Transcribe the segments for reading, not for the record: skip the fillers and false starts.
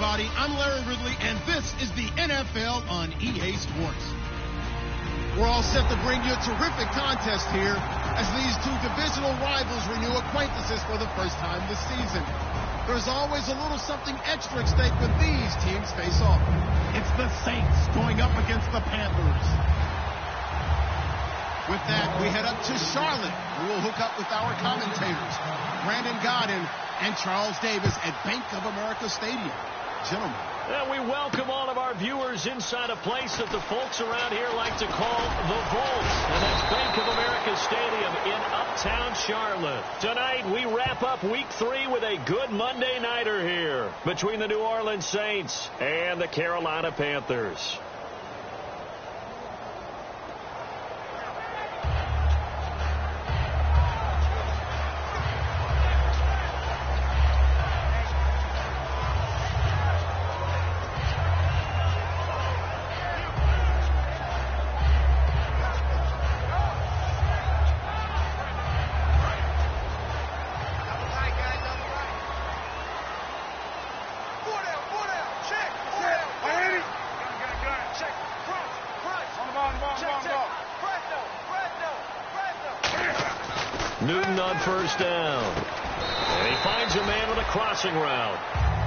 everybody. I'm Larry Ridley, and this is the NFL on EA Sports. We're all set to bring you a terrific contest here as these two divisional rivals renew acquaintances for the first time this season. There's always a little something extra at stake when these teams face off. It's the Saints going up against the Panthers. With that, we head up to Charlotte, where we'll hook up with our commentators, Brandon Godden and Charles Davis at Bank of America Stadium. Gentlemen. And we welcome all of our viewers inside a place that the folks around here like to call the Vault. And that's Bank of America Stadium in uptown Charlotte. Tonight, we wrap up Week 3 with a good Monday nighter here between the New Orleans Saints and the Carolina Panthers. Newton on first down. And he finds a man with a crossing route.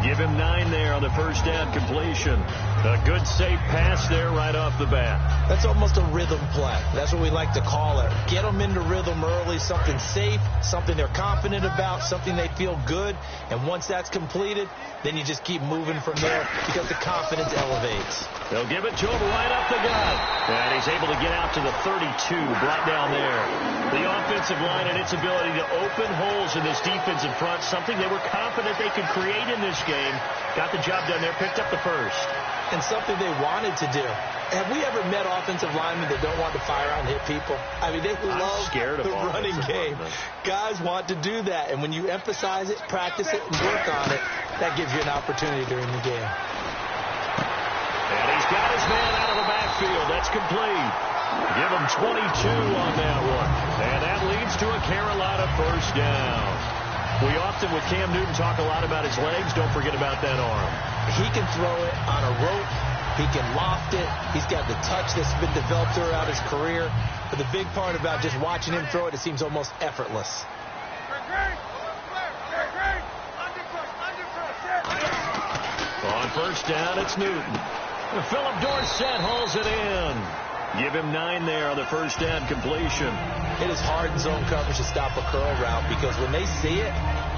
Give him 9 there on the first down completion. A good safe pass there right off the bat. That's almost a rhythm play. That's what we like to call it. Get them into rhythm early, something safe, something they're confident about, something they feel good. And once that's completed, then you just keep moving from there because the confidence elevates. They'll give it to him right up the gut. And he's able to get out to the 32, brought down there. The offensive line and its ability to open holes in this defensive front, something they were confident they could create in this game. Got the job done there, picked up the first. And something they wanted to do. Have we ever met offensive linemen that don't want to fire out and hit people? I mean, they love the running game. Guys want to do that. And when you emphasize it, practice it, and work on it, that gives you an opportunity during the game. And he's got his man out of the backfield. That's complete. Give him 22 on that one. And that leads to a Carolina first down. We often, with Cam Newton, talk a lot about his legs. Don't forget about that arm. He can throw it on a rope. He can loft it. He's got the touch that's been developed throughout his career. But the big part about just watching him throw it, it seems almost effortless. On first down, it's Newton. Philip Dorsett hauls it in. Give him 9 there on the first down completion. It is hard in zone coverage to stop a curl route because when they see it,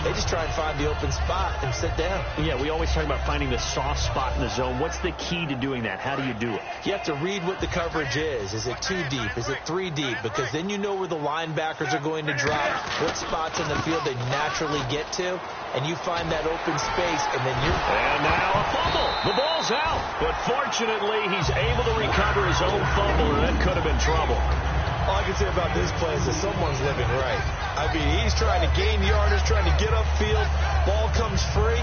they just try and find the open spot and sit down. Yeah, we always talk about finding the soft spot in the zone. What's the key to doing that? How do you do it? You have to read what the coverage is. Is it 2 deep? Is it 3 deep? Because then you know where the linebackers are going to drop, what spots in the field they naturally get to, and you find that open space, and then you're... And now a fumble. The ball's out. But fortunately, he's able to recover his own fumble, and that could have been trouble. All I can say about this play is that someone's living right. I mean, he's trying to gain yardage, trying to get upfield. Ball comes free.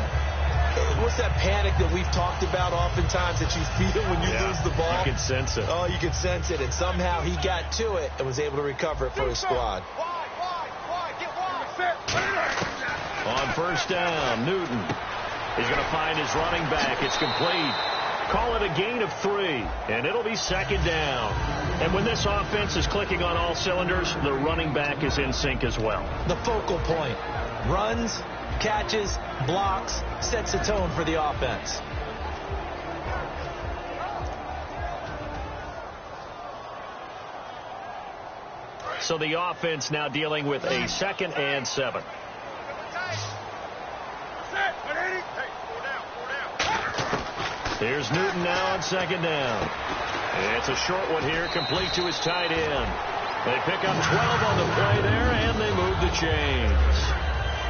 What's that panic that we've talked about oftentimes that you feel when you lose the ball? You can sense it. Oh, you can sense it. And somehow he got to it and was able to recover it for his squad. On first down, Newton. He's going to find his running back. It's complete. Call it a gain of 3, and it'll be second down. And when this offense is clicking on all cylinders, the running back is in sync as well. The focal point. Runs, catches, blocks, sets the tone for the offense. So the offense now dealing with a 2nd and 7. Here's Newton now on 2nd down. It's a short one here, complete to his tight end. They pick up 12 on the play there, and they move the chains.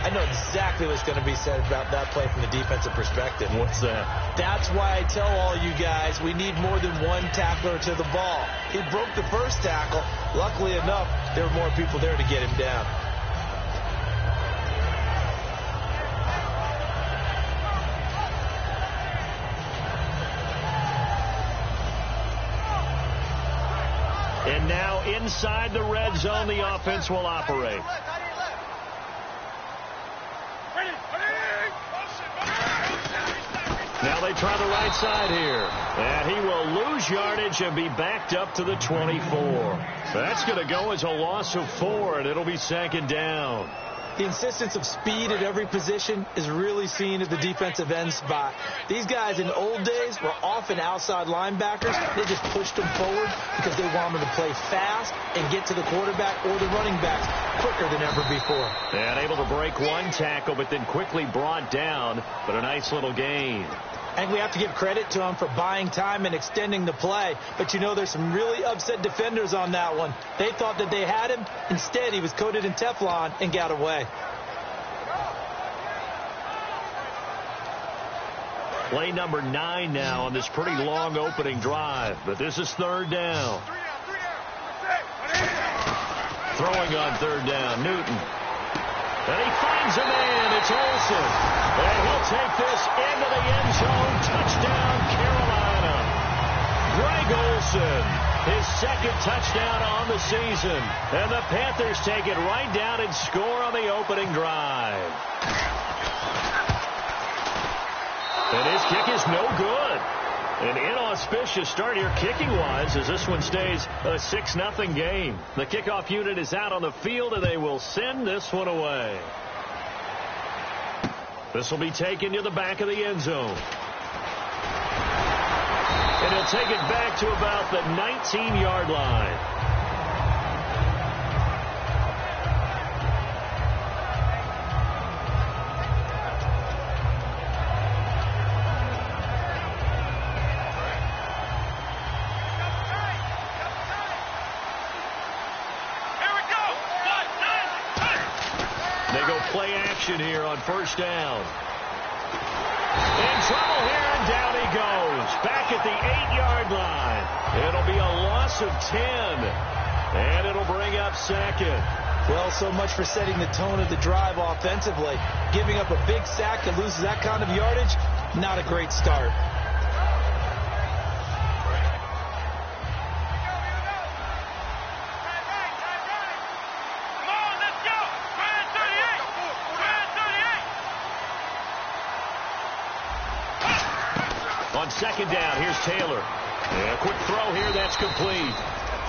I know exactly what's going to be said about that play from the defensive perspective. What's that? That's why I tell all you guys we need more than one tackler to the ball. He broke the first tackle. Luckily enough, there were more people there to get him down. And now inside the red zone, the offense will operate. Now they try the right side here. And he will lose yardage and be backed up to the 24. That's going to go as a loss of 4, and it'll be second down. The insistence of speed at every position is really seen at the defensive end spot. These guys in old days were often outside linebackers. They just pushed them forward because they wanted to play fast and get to the quarterback or the running backs quicker than ever before. And able to break one tackle, but then quickly brought down, but a nice little gain. And we have to give credit to him for buying time and extending the play. But, you know, there's some really upset defenders on that one. They thought that they had him. Instead, he was coated in Teflon and got away. Play number 9 now on this pretty long opening drive. But this is third down. Throwing on third down, Newton. And he finds a man. It's Olsen. And he'll take this into the end zone. Touchdown, Carolina. Greg Olsen, his second touchdown on the season. And the Panthers take it right down and score on the opening drive. And his kick is no good. An inauspicious start here kicking-wise as this one stays a 6-0 game. The kickoff unit is out on the field, and they will send this one away. This will be taken to the back of the end zone. And he'll take it back to about the 19-yard line. Play action here on first down. In trouble here, and down he goes. Back at the 8-yard line. It'll be a loss of 10. And it'll bring up second. Well, so much for setting the tone of the drive offensively. Giving up a big sack that loses that kind of yardage, not a great start. On second down, here's Taylor. And a quick throw here, that's complete.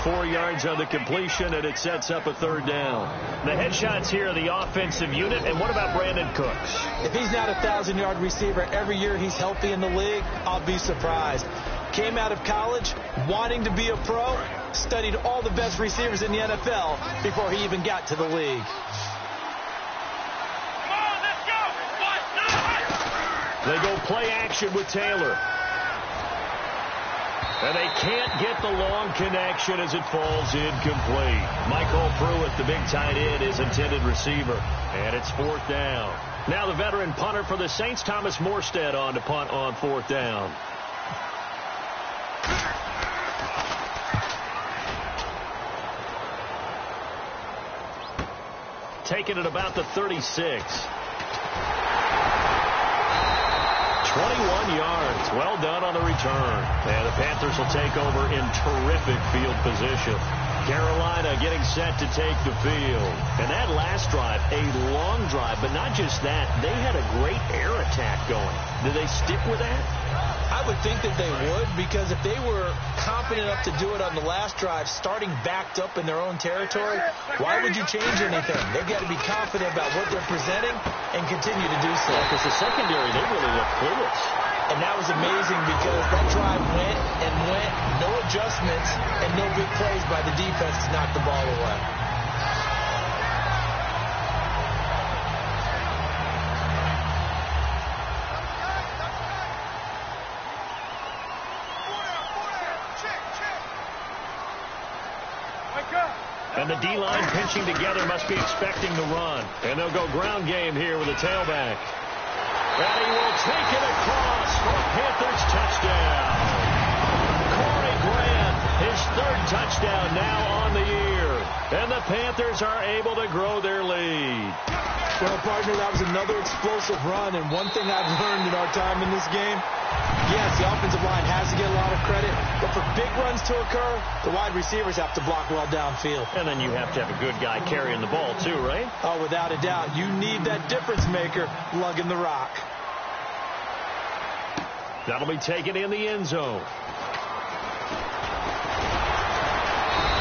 4 yards on the completion, and it sets up a third down. The headshots here are the offensive unit, and what about Brandon Cooks? If he's not a 1,000-yard receiver every year he's healthy in the league, I'll be surprised. Came out of college wanting to be a pro, studied all the best receivers in the NFL before he even got to the league. They go play action with Taylor. And they can't get the long connection as it falls incomplete. Michael Pruitt, the big tight end, is intended receiver. And it's fourth down. Now the veteran punter for the Saints, Thomas Morstead, on to punt on fourth down. Taking it about the 36. 21 yards. Well done on the return. And the Panthers will take over in terrific field position. Carolina getting set to take the field. And that last drive, a long drive, but not just that. They had a great air attack going. Do they stick with that? I would think that they would, because if they were confident enough to do it on the last drive, starting backed up in their own territory, why would you change anything? They've got to be confident about what they're presenting and continue to do so. Because the secondary, they really look clueless. And that was amazing because that drive went and went, no adjustments, and no big plays by the defense to knock the ball away. And the D-line pinching together must be expecting the run. And they'll go ground game here with a tailback. And he will take it across for a Panthers touchdown. Corey Grant, his third touchdown now on the year. And the Panthers are able to grow their lead. Well, partner, that was another explosive run. And one thing I've learned in our time in this game, yes, the offensive line has to get a lot of credit, but for big runs to occur, the wide receivers have to block well downfield. And then you have to have a good guy carrying the ball too, right? Oh, without a doubt. You need that difference maker lugging the rock. That'll be taken in the end zone.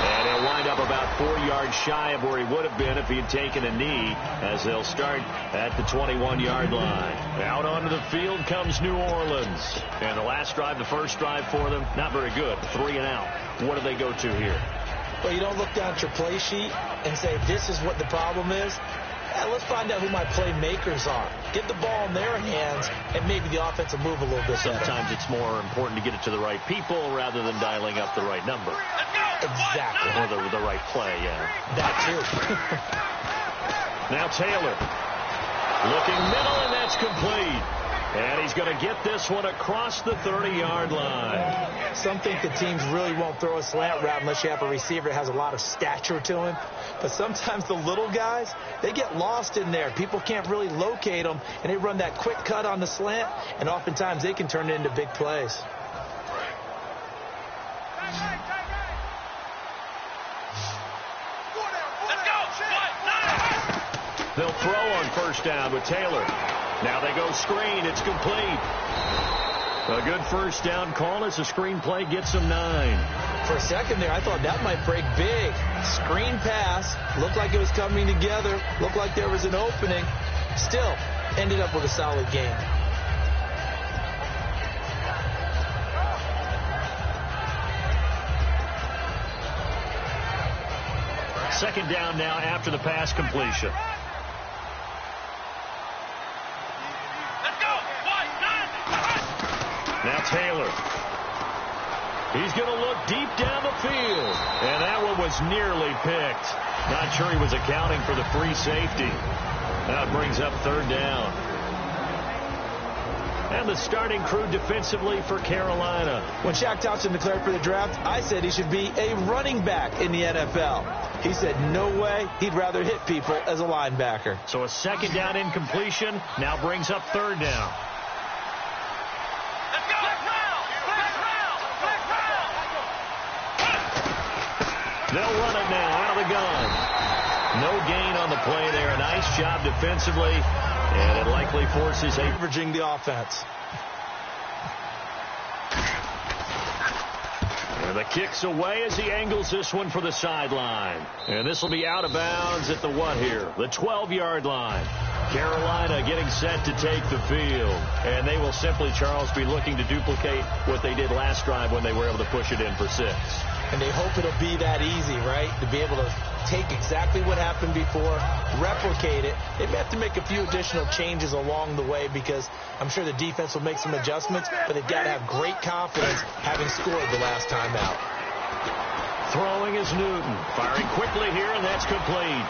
And he'll wind up about 4 yards shy of where he would have been if he had taken a knee, as they'll start at the 21-yard line. Out onto the field comes New Orleans. And the last drive, the first drive for them, not very good. 3 and out. What do they go to here? Well, you don't look down at your play sheet and say, this is what the problem is. Let's find out who my playmakers are. Get the ball in their hands, and maybe the offense will move a little bit better. Sometimes it's more important to get it to the right people rather than dialing up the right number. Exactly. Or the right play, yeah. That too. Now Taylor. Looking middle, and that's complete. And he's going to get this one across the 30-yard line. Some think the teams really won't throw a slant route unless you have a receiver that has a lot of stature to him. But sometimes the little guys, they get lost in there. People can't really locate them, and they run that quick cut on the slant, and oftentimes they can turn it into big plays. They'll throw on first down with Taylor. Now they go screen. It's complete. A good first down call as the screen play gets them 9. For a second there, I thought that might break big. Screen pass. Looked like it was coming together. Looked like there was an opening. Still, ended up with a solid game. Second down now after the pass completion. Now Taylor. He's going to look deep down the field. And that one was nearly picked. Not sure he was accounting for the free safety. Now it brings up third down. And the starting crew defensively for Carolina. When Shaq Thompson declared for the draft, I said he should be a running back in the NFL. He said no way. He'd rather hit people as a linebacker. So a second down incompletion now brings up third down. They'll run it now out of the gun. No gain on the play there. A nice job defensively, and it likely forces averaging the offense. And the kick's away as he angles this one for the sideline. And this will be out of bounds at the what here? The 12-yard line. Carolina getting set to take the field. And they will simply, Charles, be looking to duplicate what they did last drive when they were able to push it in for 6. And they hope it'll be that easy, right? To be able to take exactly what happened before, replicate it. They may have to make a few additional changes along the way because I'm sure the defense will make some adjustments, but they've got to have great confidence having scored the last time out. Throwing is Newton. Firing quickly here, and that's complete.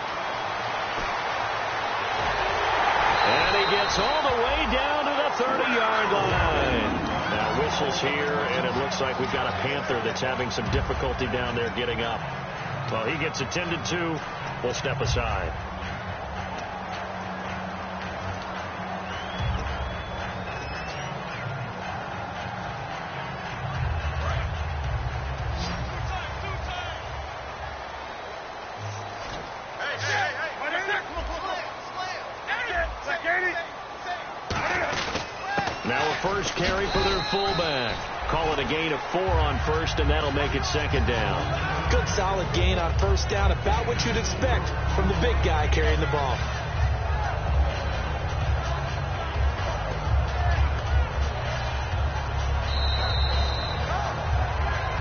And he gets all the way down to the 30-yard line. Now whistles here, and it looks like we've got a Panther that's having some difficulty down there getting up. Well, he gets attended to. We'll step aside. Now a first carry for their fullback. Call it a gain of 4 on first, and that'll make it second down. Good solid gain on first down, about what you'd expect from the big guy carrying the ball.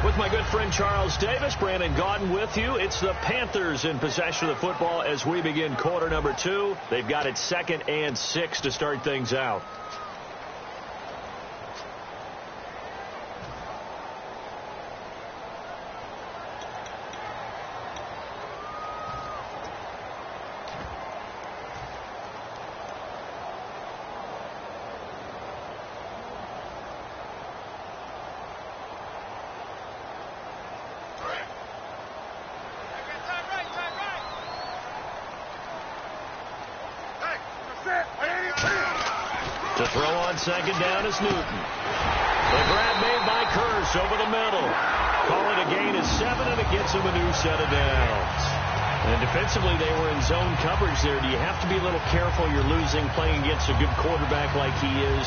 With my good friend Charles Davis, Brandon Gaudin with you. It's the Panthers in possession of the football as we begin quarter number 2. They've got it 2nd and 6 to start things out. To throw on second down is Newton. The grab made by Kearse over the middle. Call it a gain of 7, and it gets him a new set of downs. And defensively, they were in zone coverage there. Do you have to be a little careful? You're losing playing against a good quarterback like he is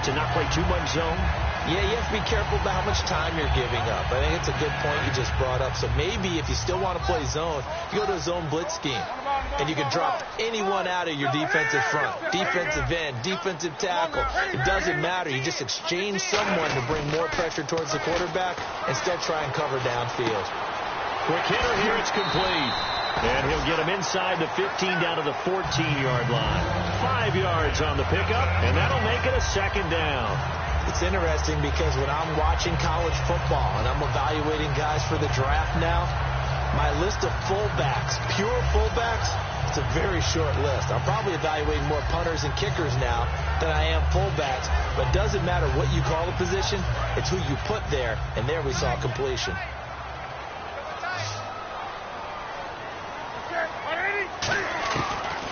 to not play too much zone? Yeah, you have to be careful about how much time you're giving up. I think it's a good point you just brought up. So maybe if you still want to play zone, you go to a zone blitz scheme. And you can drop anyone out of your defensive front, defensive end, defensive tackle. It doesn't matter. You just exchange someone to bring more pressure towards the quarterback and still try and cover downfield. Quick hitter here. It's complete. And he'll get him inside the 15 down to the 14-yard line. 5 yards on the pickup, and that'll make it a second down. It's interesting because when I'm watching college football and I'm evaluating guys for the draft now, my list of fullbacks, pure fullbacks, it's a very short list. I'm probably evaluating more punters and kickers now than I am fullbacks, but it doesn't matter what you call the position, it's who you put there, and there we saw completion.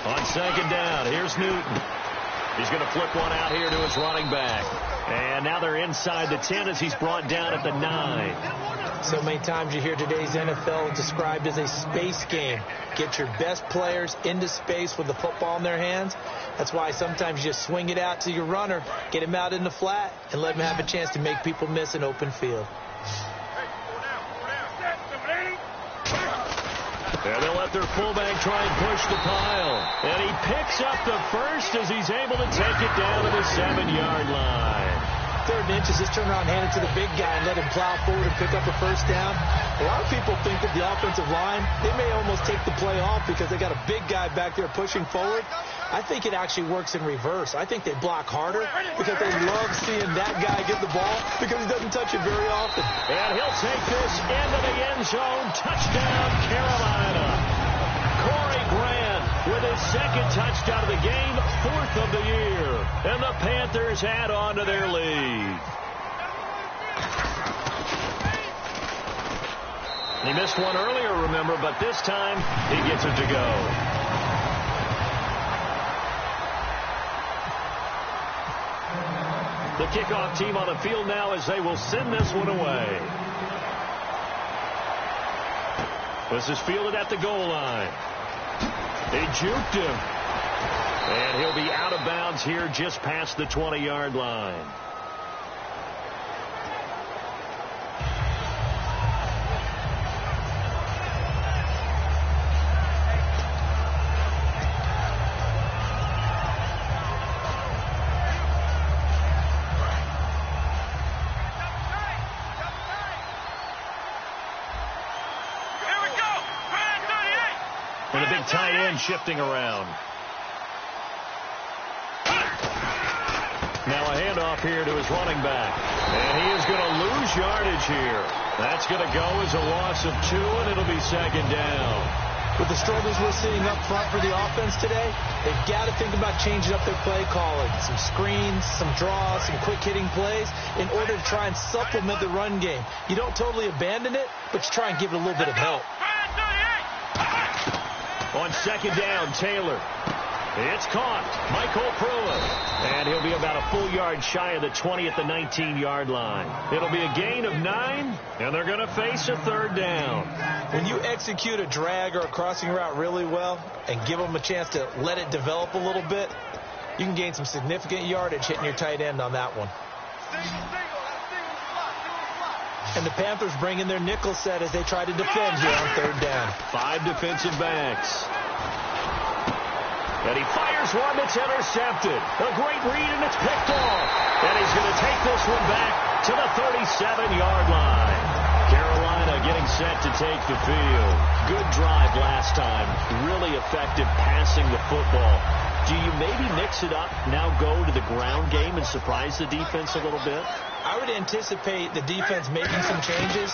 On second down, here's Newton. He's going to flip one out here to his running back. And now they're inside the 10 as he's brought down at the 9. So many times you hear today's NFL described as a space game. Get your best players into space with the football in their hands. That's why sometimes you just swing it out to your runner, get him out in the flat, and let him have a chance to make people miss an open field. And they'll let their fullback try and push the pile. And he picks up the first as he's able to take it down to the 7-yard line. 3rd and inches, just turn around and hand it to the big guy and let him plow forward and pick up a first down. A lot of people think that the offensive line, they may almost take the play off because they got a big guy back there pushing forward. I think it actually works in reverse. I think they block harder because they love seeing that guy get the ball because he doesn't touch it very often. And he'll take this into the end zone. Touchdown, Carolina. Corey Grant with his 2nd touchdown of the game, 4th of the year. And the Panthers add on to their lead. He missed one earlier, remember, but this time he gets it to go. The kickoff team on the field now as they will send this one away. This is fielded at the goal line. They juked him. And he'll be out of bounds here just past the 20-yard line. And a big tight end shifting around. Now a handoff here to his running back. And he is going to lose yardage here. That's going to go as a loss of 2, and it'll be 2nd down. With the struggles we're seeing up front for the offense today, they've got to think about changing up their play calling. Some screens, some draws, some quick-hitting plays in order to try and supplement the run game. You don't totally abandon it, but you try and give it a little bit of help. On 2nd down, Taylor. It's caught. Michael Pruitt. And he'll be about a full yard shy of the 20 at the 19-yard line. It'll be a gain of 9, and they're going to face a 3rd down. When you execute a drag or a crossing route really well and give them a chance to let it develop a little bit, you can gain some significant yardage hitting your tight end on that one. And the Panthers bring in their nickel set as they try to defend here on 3rd down. 5 defensive backs. And he fires one that's intercepted. A great read, and it's picked off. And he's going to take this one back to the 37-yard line. Carolina getting set to take the field. Good drive last time. Really effective passing the football. Do you maybe mix it up, now go to the ground game and surprise the defense a little bit? I would anticipate the defense making some changes,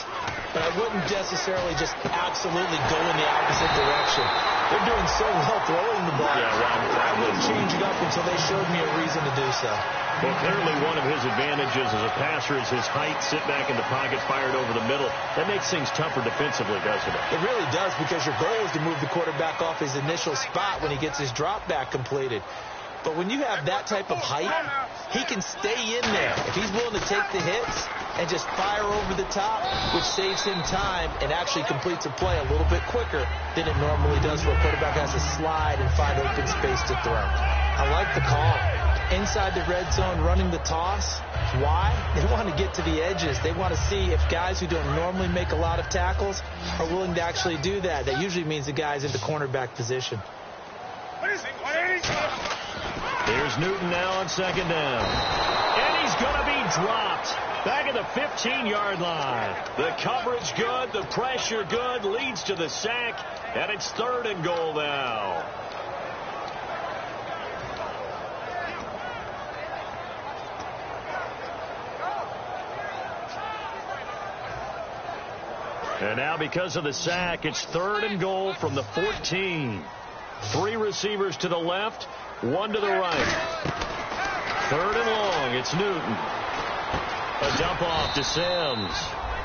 but I wouldn't necessarily just absolutely go in the opposite direction. They're doing so well throwing the ball. I wouldn't change it up until they showed me a reason to do so. Well, clearly one of his advantages as a passer is his height, sit back in the pocket, fired over the middle. That makes things tougher defensively, doesn't it? It really does, because your goal is to move the quarterback off his initial spot when he gets his drop back completed. But when you have that type of height, he can stay in there. If he's willing to take the hits and just fire over the top, which saves him time and actually completes a play a little bit quicker than it normally does where a quarterback has to slide and find open space to throw. I like the call. inside the red zone running the toss. Why? They want to get to the edges. They want to see if guys who don't normally make a lot of tackles are willing to actually do that. That usually means the guy's in the cornerback position. Here's Newton now on second down. And he's going to be dropped. Back at the 15-yard line. The coverage good, the pressure good, leads to the sack, and it's 3rd and goal now. And now because of the sack, it's 3rd and goal from the 14. 3 receivers to the left, 1 to the right. 3rd and long, it's Newton. A dump off to Sims.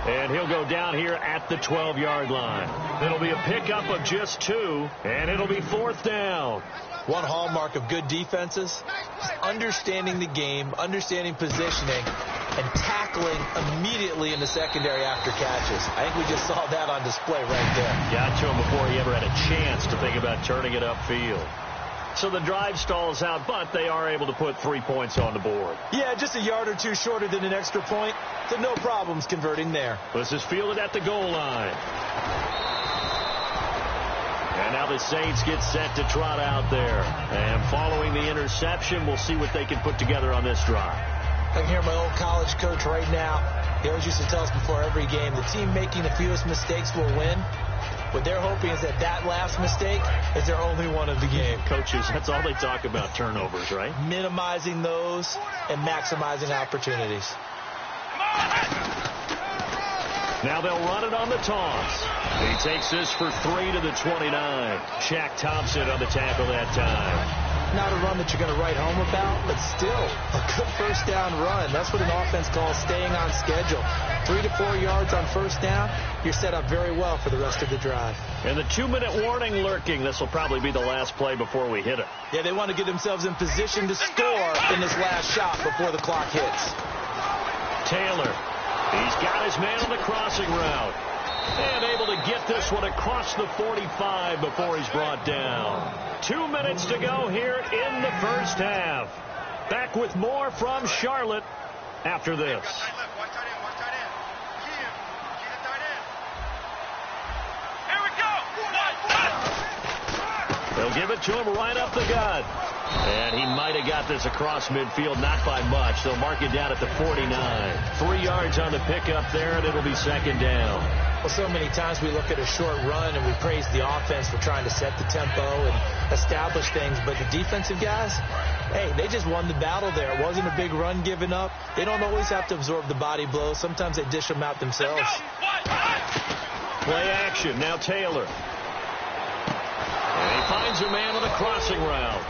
And he'll go down here at the 12-yard line. It'll be a pickup of just 2, and it'll be 4th down. One hallmark of good defenses is understanding the game, understanding positioning, and tackling immediately in the secondary after catches. I think we just saw that on display right there. Got to him before he ever had a chance to think about turning it upfield. So the drive stalls out, but they are able to put 3 points on the board. Yeah, just a yard or two shorter than an extra point. So no problems converting there. This is fielded at the goal line. And now the Saints get set to trot out there. And following the interception, we'll see what they can put together on this drive. I can hear my old college coach right now. He always used to tell us before every game, the team making the fewest mistakes will win. What they're hoping is that last mistake is their only one of the game. Coaches, that's all they talk about, turnovers, right? Minimizing those and maximizing opportunities. Now they'll run it on the toss. He takes this for 3 to the 29. Shaq Thompson on the tackle that time. Not a run that you're going to write home about, but still a good first down run. That's what an offense calls staying on schedule. 3 to 4 yards on first down, you're set up very well for the rest of the drive. And the 2-minute warning lurking. This will probably be the last play before we hit it. Yeah, they want to get themselves in position to score in this last shot before the clock hits. Taylor, he's got his man on the crossing route. And able to get this one across the 45 before he's brought down. 2 minutes to go here in the first half. Back with more from Charlotte after this. They'll give it to him right up the gut. And he might have got this across midfield, not by much. They'll mark it down at the 49. 3 yards on the pickup there, and it'll be second down. Well, so many times we look at a short run and we praise the offense for trying to set the tempo and establish things. But the defensive guys, hey, they just won the battle there. It wasn't a big run given up. They don't always have to absorb the body blows. Sometimes they dish them out themselves. Play action. Now Taylor. And he finds a man on the crossing route.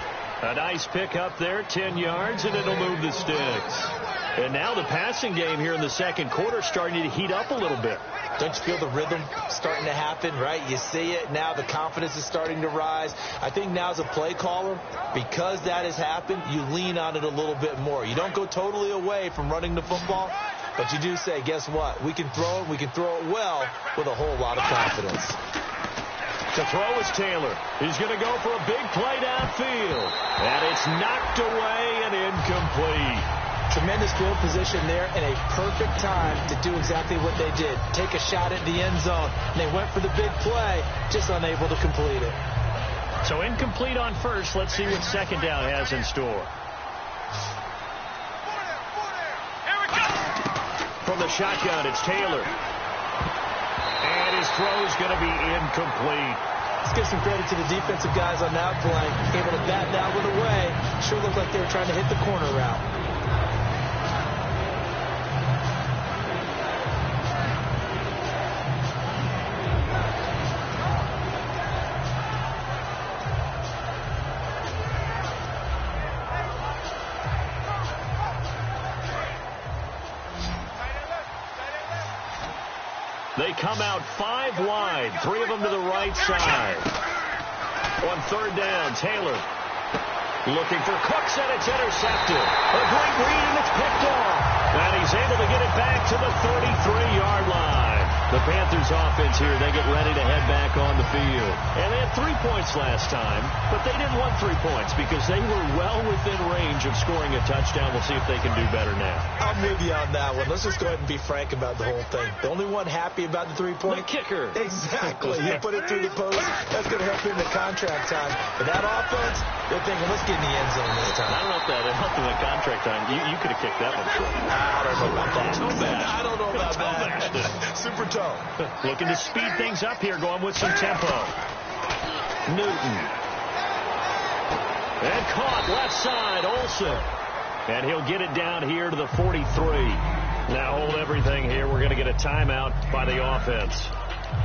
A nice pick up there, 10 yards, and it'll move the sticks. And now the passing game here in the second quarter starting to heat up a little bit. Don't you feel the rhythm starting to happen, right? You see it now. The confidence is starting to rise. I think now as a play caller, because that has happened, you lean on it a little bit more. You don't go totally away from running the football, but you do say, guess what? We can throw it. We can throw it well with a whole lot of confidence. To throw is Taylor. He's going to go for a big play downfield. And it's knocked away and incomplete. Tremendous field position there and a perfect time to do exactly what they did. Take a shot at the end zone. And they went for the big play, just unable to complete it. So incomplete on first. Let's see what second down has in store. From the shotgun, it's Taylor. And his throw is going to be incomplete. Let's give some credit to the defensive guys on that play. Able to bat that one away. Sure looked like they were trying to hit the corner route. They come out 5 wide, 3 of them to the right side. On third down, Taylor looking for Cooks, and it's intercepted. A great read, and it's picked off. And he's able to get it back to the 33-yard line. The Panthers offense here, they get ready to head back on the field. And they had 3 points last time, but they didn't want 3 points because they were well within range of scoring a touchdown. We'll see if they can do better now. I'm with you on that one. Let's just go ahead and be frank about the whole thing. The only one happy about the 3-point? The kicker. Exactly. You put it through the post. That's going to help him in contract time. But that offense, they're thinking, let's get in the end zone this time. I don't know if that helped him in contract time. You could have kicked that one short. I don't know about that. I don't know about that. Super toe. Looking to speed things up here, going with some tempo. Newton. And caught left side, Olsen. And he'll get it down here to the 43. Now hold everything here. We're going to get a timeout by the offense.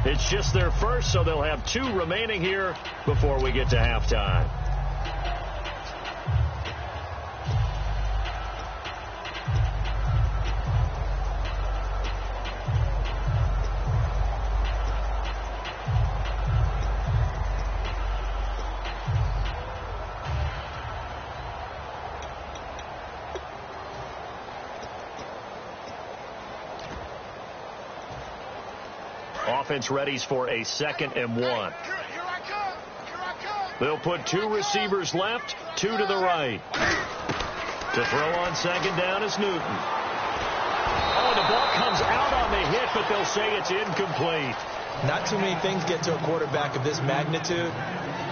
It's just their first, so they'll have 2 remaining here before we get to halftime. Offense readies for a 2nd and 1. They'll put 2 receivers left, 2 to the right. To throw on 2nd down is Newton. Oh, the ball comes out on the hit, but they'll say it's incomplete. Not too many things get to a quarterback of this magnitude,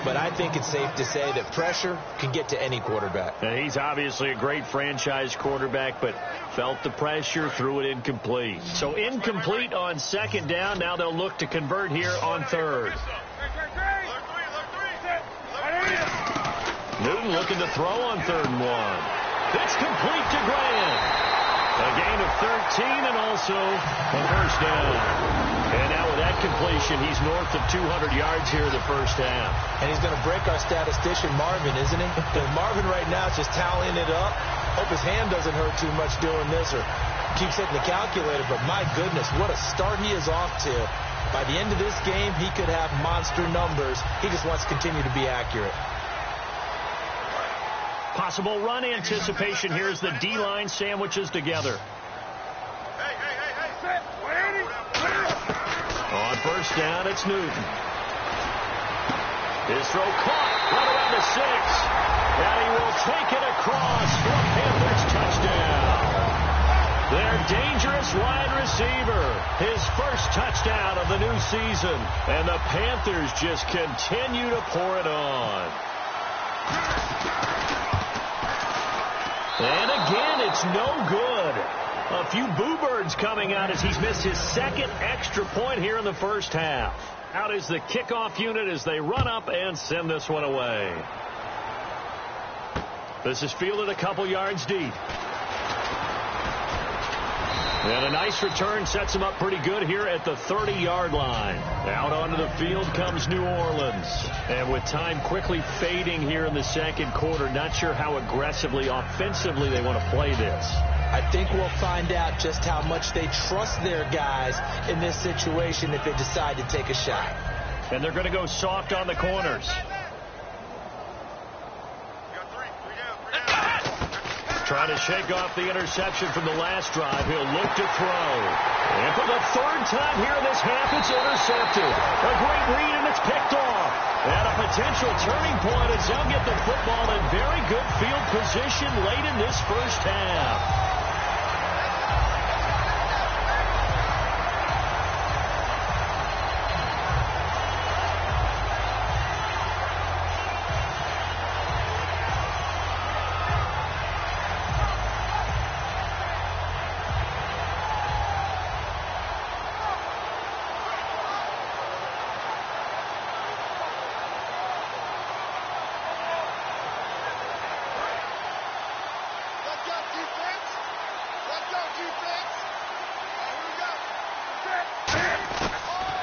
but I think it's safe to say that pressure can get to any quarterback. And he's obviously a great franchise quarterback, but felt the pressure, threw it incomplete. So incomplete on 2nd down. Now they'll look to convert here on 3rd. Newton looking to throw on 3rd and 1. It's complete to Graham. A gain of 13 and also a first down. And now with that completion, he's north of 200 yards here in the first half. And he's going to break our statistician, Marvin, isn't he? Marvin right now is just tallying it up. Hope his hand doesn't hurt too much doing this or keeps hitting the calculator. But my goodness, what a start he is off to. By the end of this game, he could have monster numbers. He just wants to continue to be accurate. Possible run anticipation here as the D-line sandwiches together. On first down, it's Newton. His throw caught right around the 6. And he will take it across for a Panthers touchdown. Their dangerous wide receiver. His first touchdown of the new season. And the Panthers just continue to pour it on. And again, it's no good. A few boo birds coming out as he's missed his 2nd extra point here in the first half. Out is the kickoff unit as they run up and send this one away. This is fielded a couple yards deep. And a nice return sets him up pretty good here at the 30-yard line. Out onto the field comes New Orleans. And with time quickly fading here in the 2nd quarter, not sure how aggressively, offensively they want to play this. I think we'll find out just how much they trust their guys in this situation if they decide to take a shot. And they're going to go soft on the corners. Trying to shake off the interception from the last drive. He'll look to throw. And for the 3rd time here in this half, it's intercepted. A great read, and it's picked off. And a potential turning point as they'll get the football in very good field position late in this first half.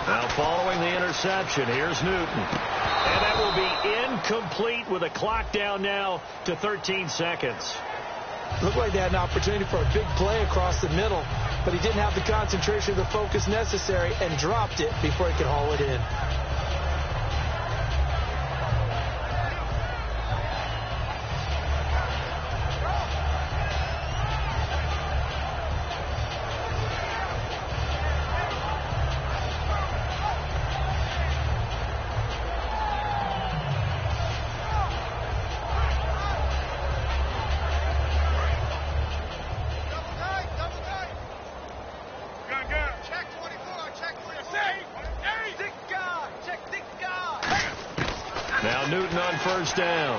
Now following the interception, here's Newton. And that will be incomplete with a clock down now to 13 seconds. Looked like they had an opportunity for a big play across the middle, but he didn't have the concentration or the focus necessary and dropped it before he could haul it in. Now Newton on first down.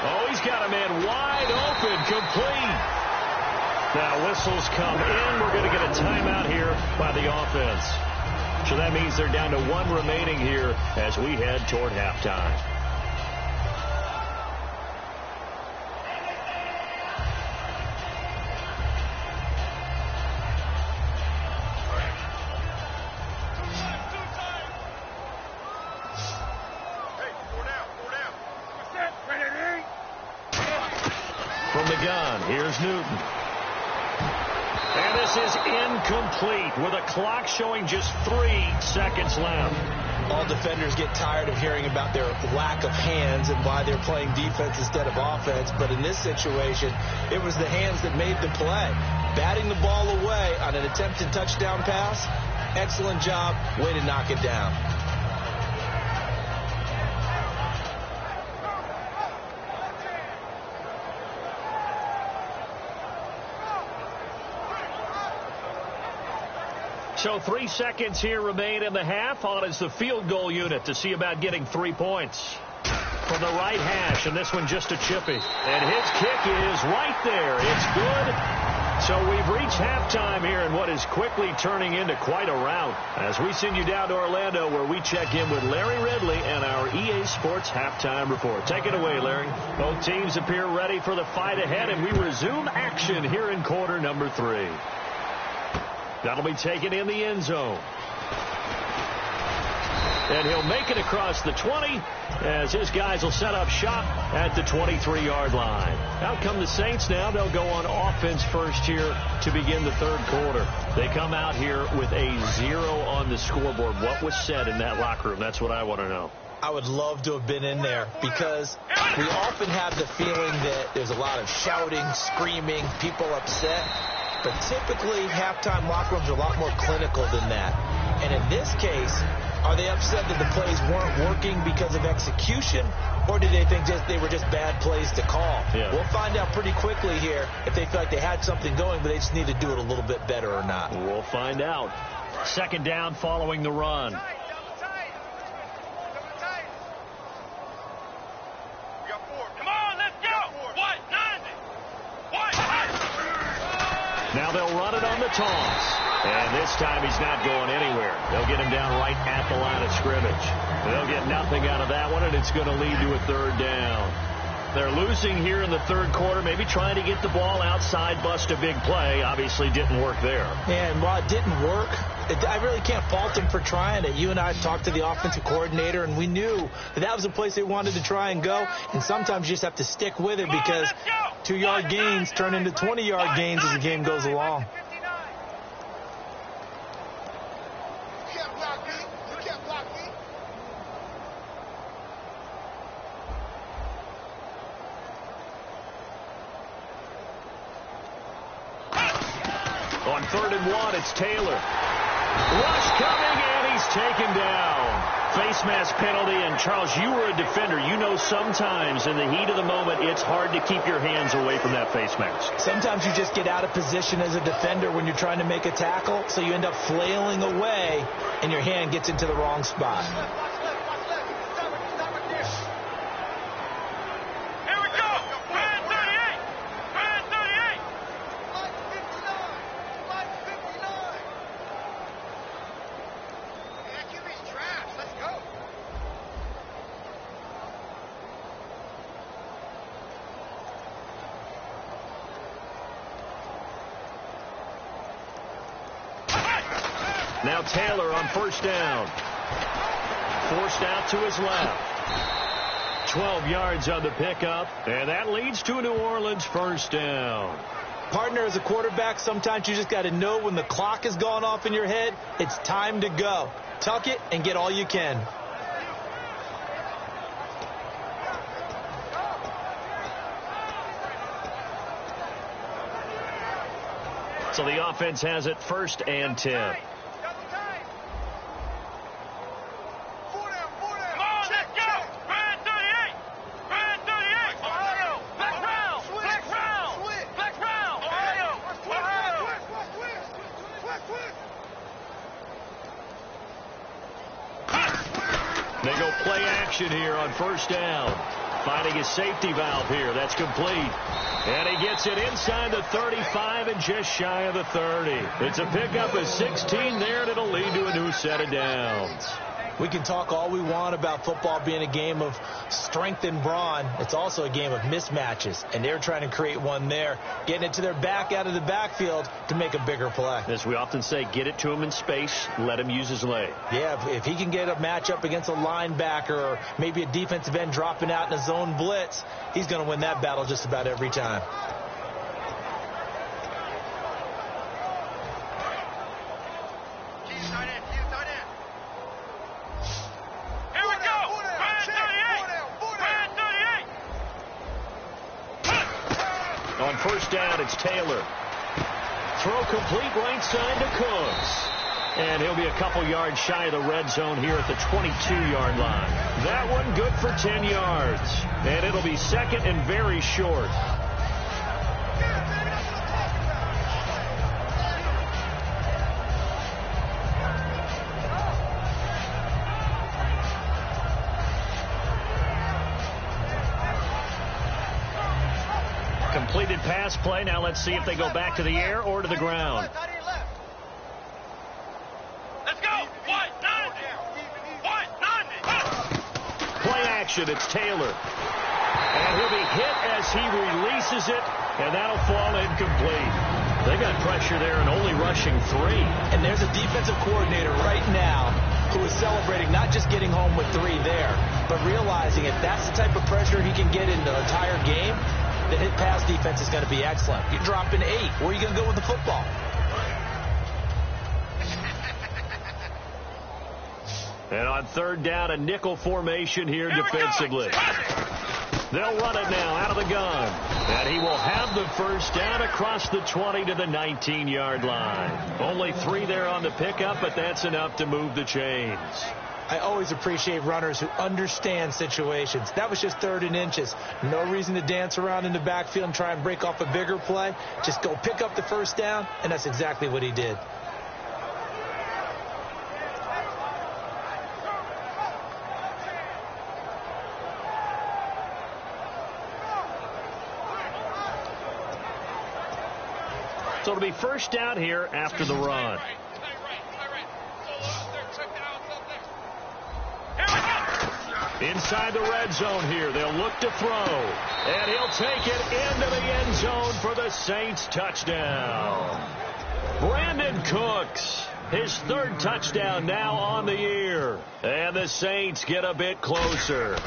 Oh, he's got a man wide open, complete. Now whistles come in. We're going to get a timeout here by the offense. So that means they're down to 1 remaining here as we head toward halftime. From the gun, here's Newton. And this is incomplete with a clock showing just 3 seconds left. All defenders get tired of hearing about their lack of hands and why they're playing defense instead of offense. But in this situation, it was the hands that made the play. Batting the ball away on an attempted touchdown pass. Excellent job. Way to knock it down. So 3 seconds here remain in the half. On is the field goal unit to see about getting 3 points. From the right hash, and this one just a chippy. And his kick is right there. It's good. So we've reached halftime here in what is quickly turning into quite a rout. As we send you down to Orlando where we check in with Larry Ridley and our EA Sports halftime report. Take it away, Larry. Both teams appear ready for the fight ahead, and we resume action here in quarter number 3. That'll be taken in the end zone. And he'll make it across the 20 as his guys will set up shop at the 23-yard line. Out come the Saints now. They'll go on offense first here to begin the third quarter. They come out here with a 0 on the scoreboard. What was said in that locker room? That's what I want to know. I would love to have been in there because we often have the feeling that there's a lot of shouting, screaming, people upset. But typically, halftime locker rooms are a lot more clinical than that. And in this case, are they upset that the plays weren't working because of execution, or did they think they were just bad plays to call? Yeah. We'll find out pretty quickly here if they feel like they had something going, but they just need to do it a little bit better or not. We'll find out. Second down following the run. Now they'll run it on the toss. And this time he's not going anywhere. They'll get him down right at the line of scrimmage. They'll get nothing out of that one, and it's going to lead to a third down. They're losing here in the third quarter, maybe trying to get the ball outside, bust a big play. Obviously didn't work there. And while it didn't work, I really can't fault them for trying it. You and I talked to the offensive coordinator, and we knew that was a place they wanted to try and go. And sometimes you just have to stick with it because 2-yard gains turn into 20-yard gains as the game goes along. On 3rd and 1, it's Taylor. Rush coming, and he's taken down. Face mask penalty, and Charles, you were a defender. You know sometimes in the heat of the moment, it's hard to keep your hands away from that face mask. Sometimes you just get out of position as a defender when you're trying to make a tackle, so you end up flailing away, and your hand gets into the wrong spot. Now Taylor on first down. Forced out to his left. 12 yards on the pickup, and that leads to a New Orleans first down. Partner, as a quarterback, sometimes you just got to know when the clock has gone off in your head, it's time to go. Tuck it and get all you can. So the offense has it 1st and 10. They go play action here on first down. Finding his safety valve here. That's complete. And he gets it inside the 35 and just shy of the 30. It's a pickup of 16 there, and it'll lead to a new set of downs. We can talk all we want about football being a game of strength and brawn. It's also a game of mismatches, and they're trying to create one there, getting it to their back out of the backfield to make a bigger play. As we often say, get it to him in space, let him use his leg. Yeah, if he can get a matchup against a linebacker or maybe a defensive end dropping out in a zone blitz, he's going to win that battle just about every time. On first down, it's Taylor. Throw complete right side to Cooks. And he'll be a couple yards shy of the red zone here at the 22-yard line. That one good for 10 yards. And it'll be second and very short. Completed pass play. Now let's see if they go back to the air or to the ground. Let's go. Play action. It's Taylor. And he'll be hit as he releases it, and that'll fall incomplete. They got pressure there and only rushing 3. And there's a defensive coordinator right now who is celebrating not just getting home with 3 there, but realizing if that's the type of pressure he can get in the entire game, the hit pass defense is going to be excellent. You're dropping 8. Where are you going to go with the football? And on third down, a nickel formation here defensively. They'll run it now out of the gun. And he will have the first down across the 20 to the 19-yard line. Only 3 there on the pickup, but that's enough to move the chains. I always appreciate runners who understand situations. That was just 3rd and inches. No reason to dance around in the backfield and try and break off a bigger play. Just go pick up the first down, and that's exactly what he did. So it'll be first down here after the run. Inside the red zone here. They'll look to throw. And he'll take it into the end zone for the Saints touchdown. Brandon Cooks, his 3rd touchdown now on the year. And the Saints get a bit closer.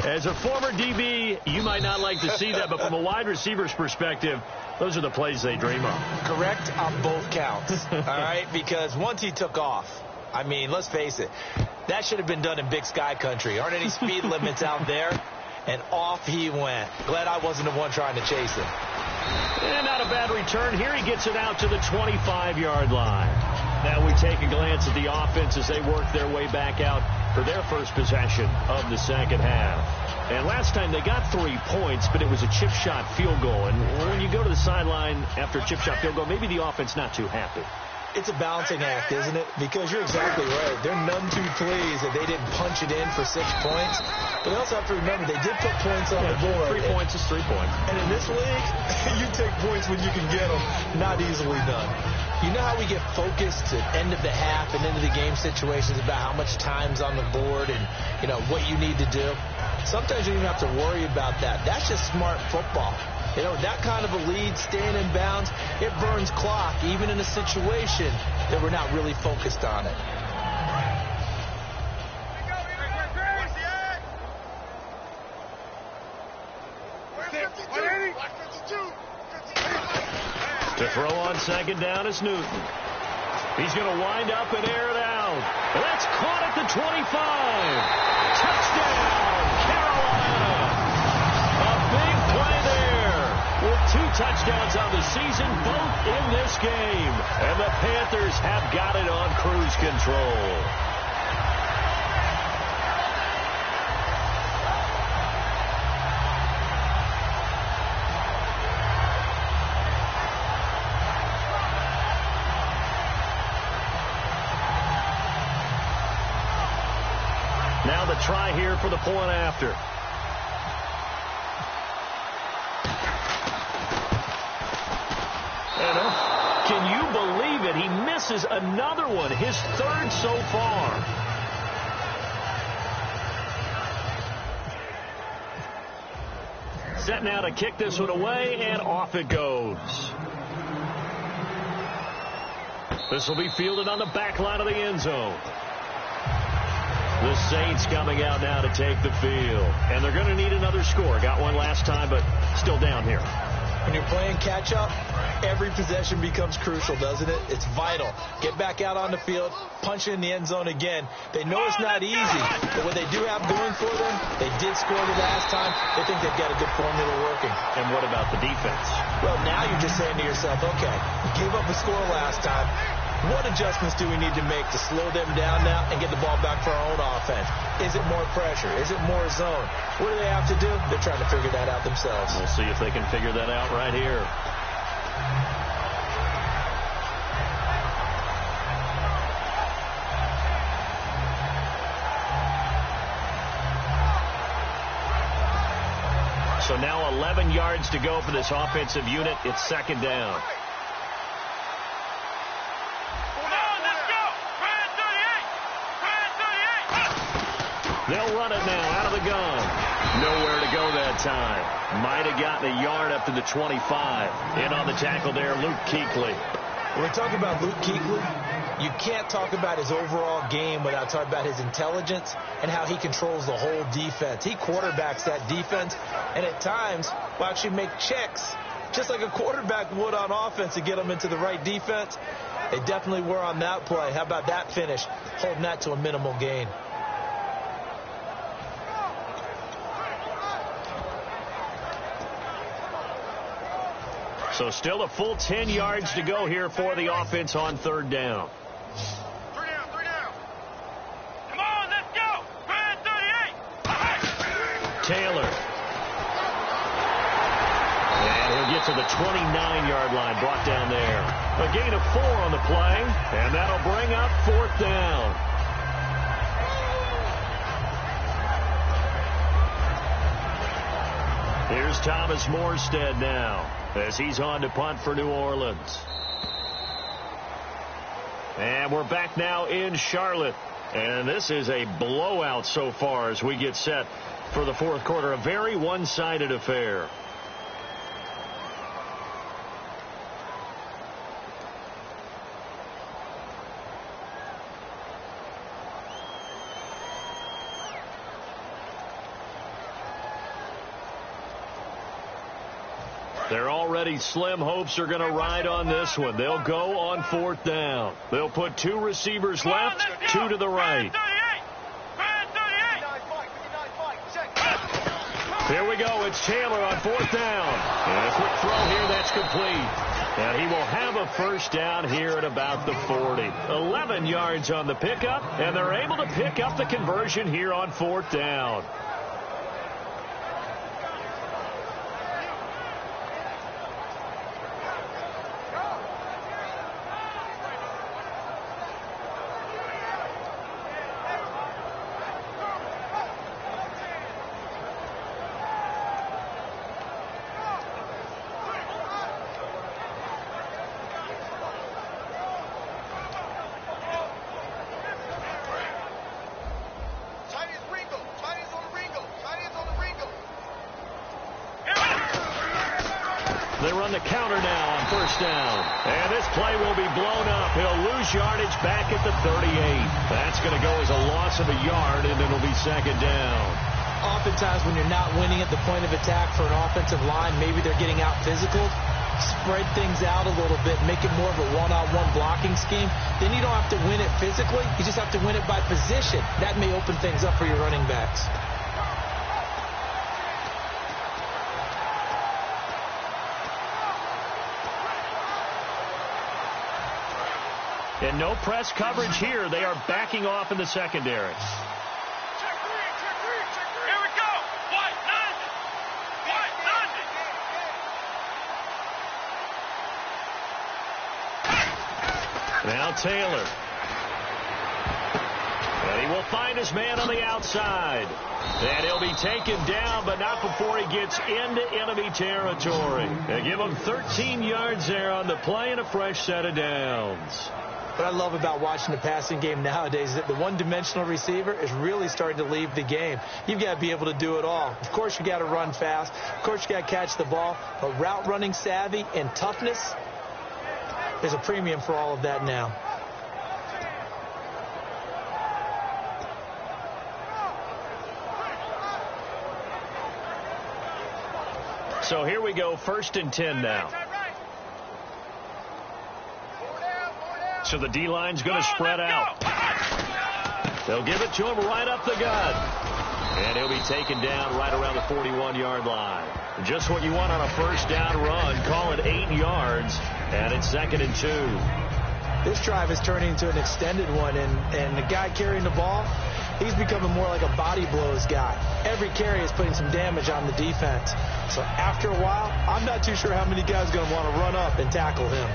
As a former DB, you might not like to see that, but from a wide receiver's perspective, those are the plays they dream of. Correct on both counts. All right, because once he took off, I mean, let's face it, that should have been done in Big Sky country. Aren't any speed limits out there? And off he went. Glad I wasn't the one trying to chase him. And not a bad return here. He gets it out to the 25-yard line. Now we take a glance at the offense as they work their way back out for their first possession of the second half. And last time they got 3 points, but it was a chip shot field goal. And when you go to the sideline after a chip shot field goal, maybe the offense not too happy. It's a balancing act, isn't it? Because you're exactly right. They're none too pleased that they didn't punch it in for 6 points. But they also have to remember they did put points on the board. 3 points is 3 points. And in this league, you take points when you can get them. Not easily done. You know how we get focused at end of the half and into the game situations about how much time's on the board and, you know, what you need to do? Sometimes you don't even have to worry about that. That's just smart football. You know, that kind of a lead, staying in bounds, it burns clock, even in a situation that we're not really focused on it. To throw on second down is Newton. He's going to wind up and air it out. And that's caught at the 25. Touchdown, Carolina. A big play there with 2 touchdowns on the season, both in this game. And the Panthers have got it on cruise control. Now the try here for the point after. Can you believe it? He misses another one, his third so far. Set now to kick this one away, and off it goes. This will be fielded on the back line of the end zone. The Saints coming out now to take the field. And they're going to need another score. Got one last time, but still down here. When you're playing catch-up, every possession becomes crucial, doesn't it? It's vital. Get back out on the field, punch it in the end zone again. They know it's not easy, but what they do have going for them, they did score the last time. They think they've got a good formula working. And what about the defense? Well, now you're just saying to yourself, okay, we gave up a score last time. What adjustments do we need to make to slow them down now and get the ball back for our own offense? Is it more pressure? Is it more zone? What do they have to do? They're trying to figure that out themselves. We'll see if they can figure that out right here. So now 11 yards to go for this offensive unit. It's second down. They'll run it now out of the gun. Nowhere to go that time. Might have gotten a yard up to the 25. In on the tackle there, Luke Kuechly. When we talk about Luke Kuechly, you can't talk about his overall game without talking about his intelligence and how he controls the whole defense. He quarterbacks that defense, and at times will actually make checks, just like a quarterback would on offense, to get them into the right defense. They definitely were on that play. How about that finish? Holding that to a minimal gain. So still a full 10 yards to go here for the offense on third down. Three down. Come on, let's go. 38. Taylor. And he'll get to the 29-yard line, brought down there. A gain of 4 on the play, and that'll bring up fourth down. Here's Thomas Morstead now, as he's on to punt for New Orleans. And we're back now in Charlotte. And this is a blowout so far as we get set for the fourth quarter. A very one-sided affair. Their already slim hopes are going to ride on this one. They'll go on fourth down. They'll put 2 receivers left, 2 to the right. Here we go. It's Taylor on fourth down. And a quick throw here that's complete. And he will have a first down here at about the 40. 11 yards on the pickup, and they're able to pick up the conversion here on fourth down. They run the counter now on first down. And this play will be blown up. He'll lose yardage back at the 38. That's going to go as a loss of a yard, and it'll be second down. Oftentimes when you're not winning at the point of attack for an offensive line, maybe they're getting out physical. Spread things out a little bit, make it more of a one-on-one blocking scheme. Then you don't have to win it physically. You just have to win it by position. That may open things up for your running backs. And no press coverage here. They are backing off in the secondary. Check three. Here we go. White, London. Now Taylor. And he will find his man on the outside. And he'll be taken down, but not before he gets into enemy territory. They give him 13 yards there on the play and a fresh set of downs. What I love about watching the passing game nowadays is that the one-dimensional receiver is really starting to leave the game. You've got to be able to do it all. Of course, you got to run fast. Of course, you got to catch the ball. But route running savvy and toughness, there's a premium for all of that now. So here we go, 1st and 10 now. So the D-line's going to spread out. They'll give it to him right up the gut. And he'll be taken down right around the 41-yard line. Just what you want on a first down run. Call it 8 yards, and it's 2nd and 2. This drive is turning into an extended one, and the guy carrying the ball, he's becoming more like a body blows guy. Every carry is putting some damage on the defense. So after a while, I'm not too sure how many guys are going to want to run up and tackle him.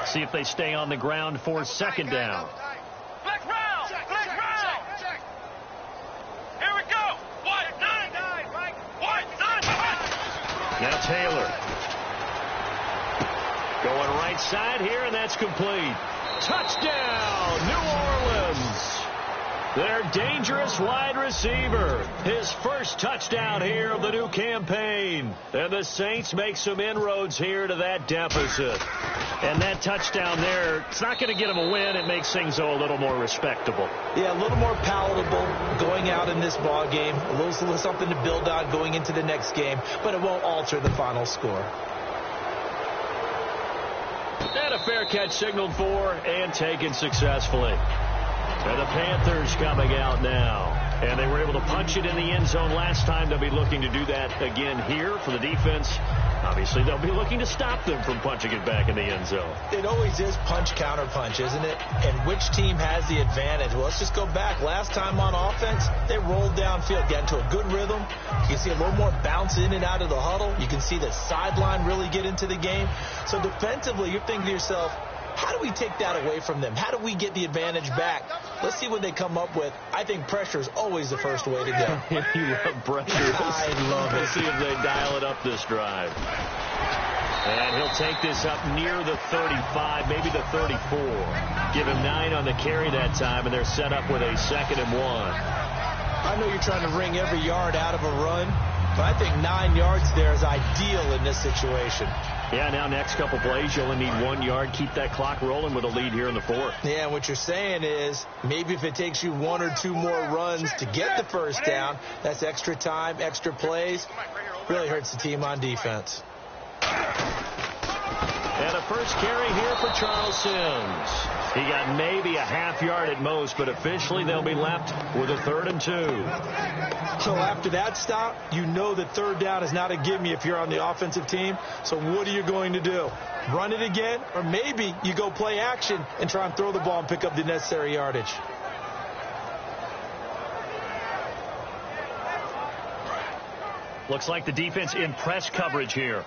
See if they stay on the ground for 2nd down. Black round! Black round! Here we go! White 9! White 9! Now Taylor. Going right side here, and that's complete. Touchdown, New Orleans. Their dangerous wide receiver. His first touchdown here of the new campaign. And the Saints make some inroads here to that deficit. And that touchdown there, it's not going to get them a win. It makes things a little more respectable. Yeah, a little more palatable going out in this ball game. A little something to build on going into the next game. But it won't alter the final score. And a fair catch signaled for and taken successfully. And the Panthers coming out now. And they were able to punch it in the end zone last time. They'll be looking to do that again here for the defense. Obviously, they'll be looking to stop them from punching it back in the end zone. It always is punch, counter punch, isn't it? And which team has the advantage? Well, let's just go back. Last time on offense, they rolled downfield, got into a good rhythm. You can see a little more bounce in and out of the huddle. You can see the sideline really get into the game. So defensively, you're thinking to yourself, how do we take that away from them? How do we get the advantage back? Let's see what they come up with. I think pressure is always the first way to go. You love pressure. I love it. Let's see if they dial it up this drive. And he'll take this up near the 35, maybe the 34. Give him 9 on the carry that time, and they're set up with a 2nd and 1. I know you're trying to wring every yard out of a run, but I think 9 yards there is ideal in this situation. Yeah, now next couple plays, you only need 1 yard. Keep that clock rolling with a lead here in the 4th. Yeah, and what you're saying is maybe if it takes you 1 or 2 more runs to get the first down, that's extra time, extra plays. Really hurts the team on defense. And a first carry here for Charles Sims. He got maybe a half yard at most, but officially they'll be left with a 3rd and 2. So after that stop, you know that 3rd down is not a gimme if you're on the offensive team. So what are you going to do? Run it again? Or maybe you go play action and try and throw the ball and pick up the necessary yardage. Looks like the defense in press coverage here.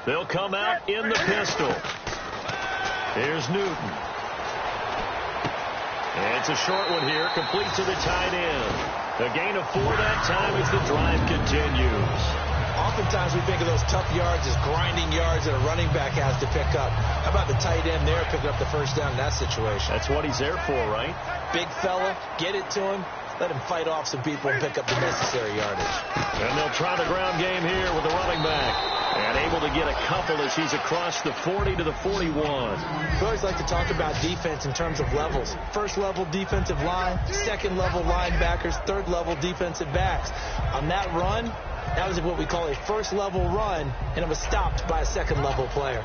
They'll come out in the pistol. Here's Newton. And it's a short one here, complete to the tight end. A gain of 4 that time as the drive continues. Oftentimes we think of those tough yards as grinding yards that a running back has to pick up. How about the tight end there picking up the first down in that situation? That's what he's there for, right? Big fella, get it to him. Let him fight off some people and pick up the necessary yardage. And they'll try the ground game here with the running back. And able to get a couple as he's across the 40 to the 41. We always like to talk about defense in terms of levels. First level defensive line, second level linebackers, third level defensive backs. On that run, that was what we call a first level run, and it was stopped by a second level player.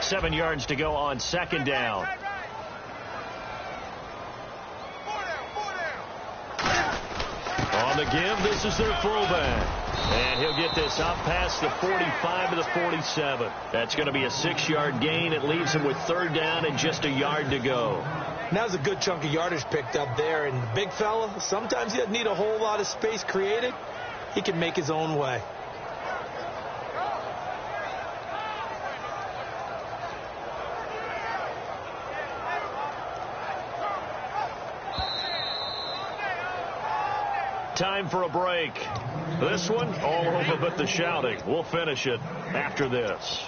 Seven yards to go on 2nd down. On On the give, this is their fullback. And he'll get this up past the 45 to the 47. That's going to be a 6-yard gain. It leaves him with 3rd down and just a yard to go. Now there's a good chunk of yardage picked up there. And the big fella, sometimes he doesn't need a whole lot of space created. He can make his own way. Time for a break. This one, all over but the shouting. We'll finish it after this.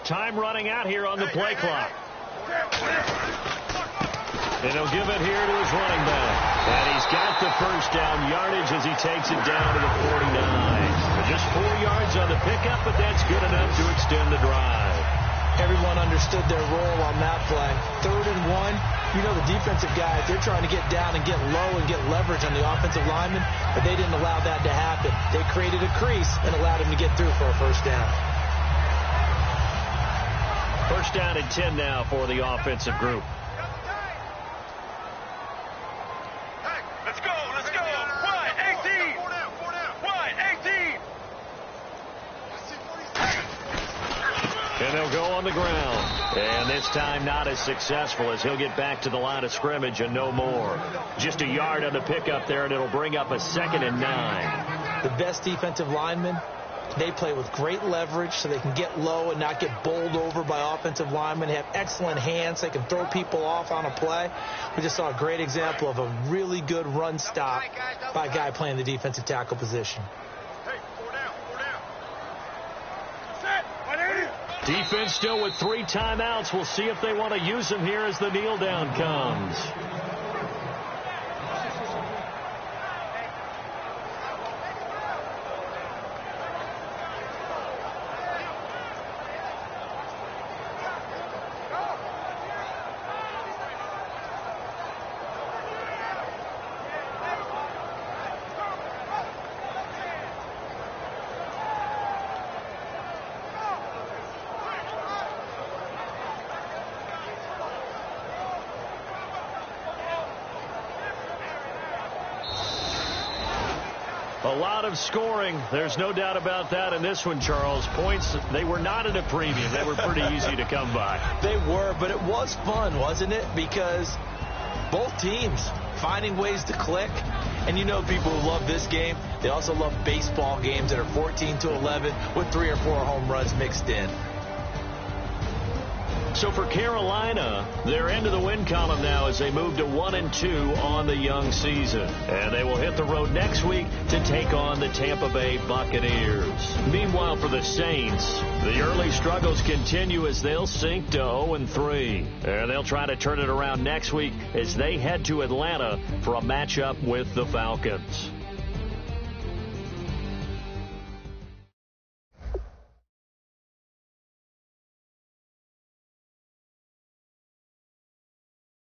Time running out here on the play clock. And he'll give it here to his running back. And he's got the 1st down yardage as he takes it down to the 49. Just 4 yards on the pickup, but that's good enough to extend the drive. Everyone understood their role on that play. 3rd and 1. You know the defensive guys, they're trying to get down and get low and get leverage on the offensive lineman, but they didn't allow that to happen. They created a crease and allowed him to get through for a 1st down. 1st down and 10 now for the offensive group. Hey, let's go. Wide 18. Wide 18. And they'll go on the ground. And this time not as successful as he'll get back to the line of scrimmage and no more. Just a yard on the pickup there, and it'll bring up a 2nd and 9. The best defensive linemen, they play with great leverage so they can get low and not get bowled over by offensive linemen. They have excellent hands. They can throw people off on a play. We just saw a great example of a really good run stop by a guy playing the defensive tackle position. Hey, 4 down. Set. Defense still with 3 timeouts. We'll see if they want to use them here as the kneel down comes. A lot of scoring. There's no doubt about that in this one, Charles. Points, they were not at a premium. They were pretty easy to come by. They were, but it was fun, wasn't it? Because both teams finding ways to click. And you know people who love this game, they also love baseball games that are 14-11 with 3 or 4 home runs mixed in. So for Carolina, they're into the win column now as they move to 1-2 on the young season. And they will hit the road next week to take on the Tampa Bay Buccaneers. Meanwhile, for the Saints, the early struggles continue as they'll sink to 0-3. And they'll try to turn it around next week as they head to Atlanta for a matchup with the Falcons.